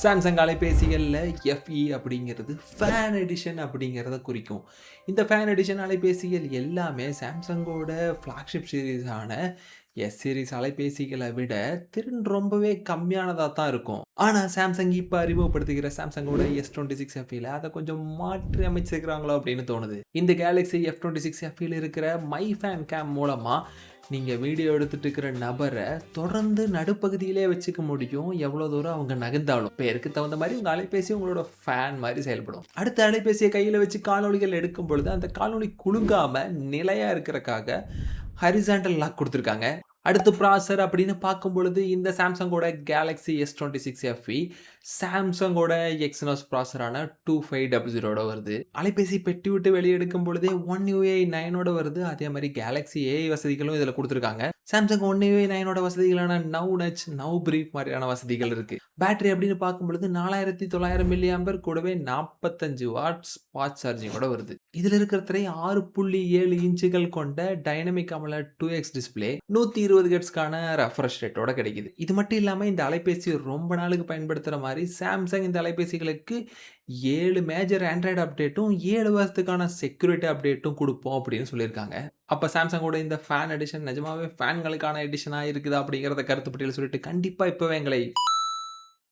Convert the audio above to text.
Samsung அலைபேசிகள்ல FE அப்படிங்கிறது fan edition அப்படிங்கிறத குறிக்கும். இந்த ஃபேன் எடிஷன் அலைபேசிகள் எல்லாமே சாம்சங்கோட ஃப்ளாக்ஷிப் சீரிஸான எஸ் சீரிஸ் அலைபேசிகளை விட திறன் ரொம்பவே கம்மியானதா தான் இருக்கும். ஆனா சாம்சங் இப்ப அறிமுகப்படுத்துகிற சாம்சங்கோட S26 FEல அத கொஞ்சம் மாற்றி அமைச்சிருக்கிறாங்களோ அப்படின்னு தோணுது. இந்த Galaxy F26 FEல இருக்கிற மை ஃபேன் கேம் மூலமா நீங்க வீடியோ எடுத்துட்டு இருக்கிற நபர தொடர்ந்து நடுப்பகுதியிலே வச்சுக்க முடியும். எவ்வளோ தூரம் அவங்க நகர்ந்தாலும். பேருக்கு தகுந்த மாரி உங்க அலைபேசி உங்களோட ஃபேன் மாரி செயல்படும். அடுத்த அலைபேசிய கையில வச்சு காணொளிகள் எடுக்கும் பொழுது, அந்த காணொளி குலுங்காம நிலையா இருக்கறக்காக ஹாரிசான்டல் லாக் குடுத்திருக்காங்க. அடுத்து ப்ராசஸர் அப்படின்னு பார்க்கும் பொழுது, இந்த சாம்சங்கோட Galaxy S26 FE சாம்சங்கோட Exynos ப்ராசஸரான 2500ஓட வருது. அலைபேசி பெட்டி விட்டு வெளிய எடுக்கும் பொழுதே One UI 9ஓட வருது. அதே மாரி Galaxy AI வசதிகளும் இதுல குடுத்திருக்காங்க. சாம்சங் One UI 9ஓட வசதிகளான நவ் நட்ச், நவ் பிரீஃப் மாரியான வசதிகள் இருக்கு. பேட்டரி அப்படின்னு பார்க்கும் பொழுது 4900 மில்லி ஆம்பர் கூடவே 45 வாட்ஸ் ஃபாஸ்ட் சார்ஜிங்கோட வருது. இதுல இருக்கிற திரை 6.7 இன்ச்சுகள் கொண்ட டைனமிக் அமோலட் 2X டிஸ்ப்ளே 120 ஹெர்ட்ஸ்க்கான ரெஃப்ரெஷ் ரேட்டோட கிடைக்குது. இது மட்டும் இல்லாம இந்த அலைபேசி ரொம்ப நாளுக்கு பயன்படுத்துற மாரி சாம்சங் இந்த அலைபேசிகளுக்கு 7 மேஜர் ஆண்ட்ராய்டு அப்டேட்டும் 7 வருஷத்துக்கான செக்யூரிட்டி அப்டேட்டும் குடுப்போம் அப்படின்னு சொல்லியிருக்காங்க. அப்ப சாம்சங்கோட இந்த ஃபேன் எடிஷன் நிஜமாவே ஃபேன்களுக்கான எடிஷனா இருக்குதா அப்படிங்கிறத கருத்து பட்டியல சொல்லிட்டு கண்டிப்பா இப்பவே எங்களை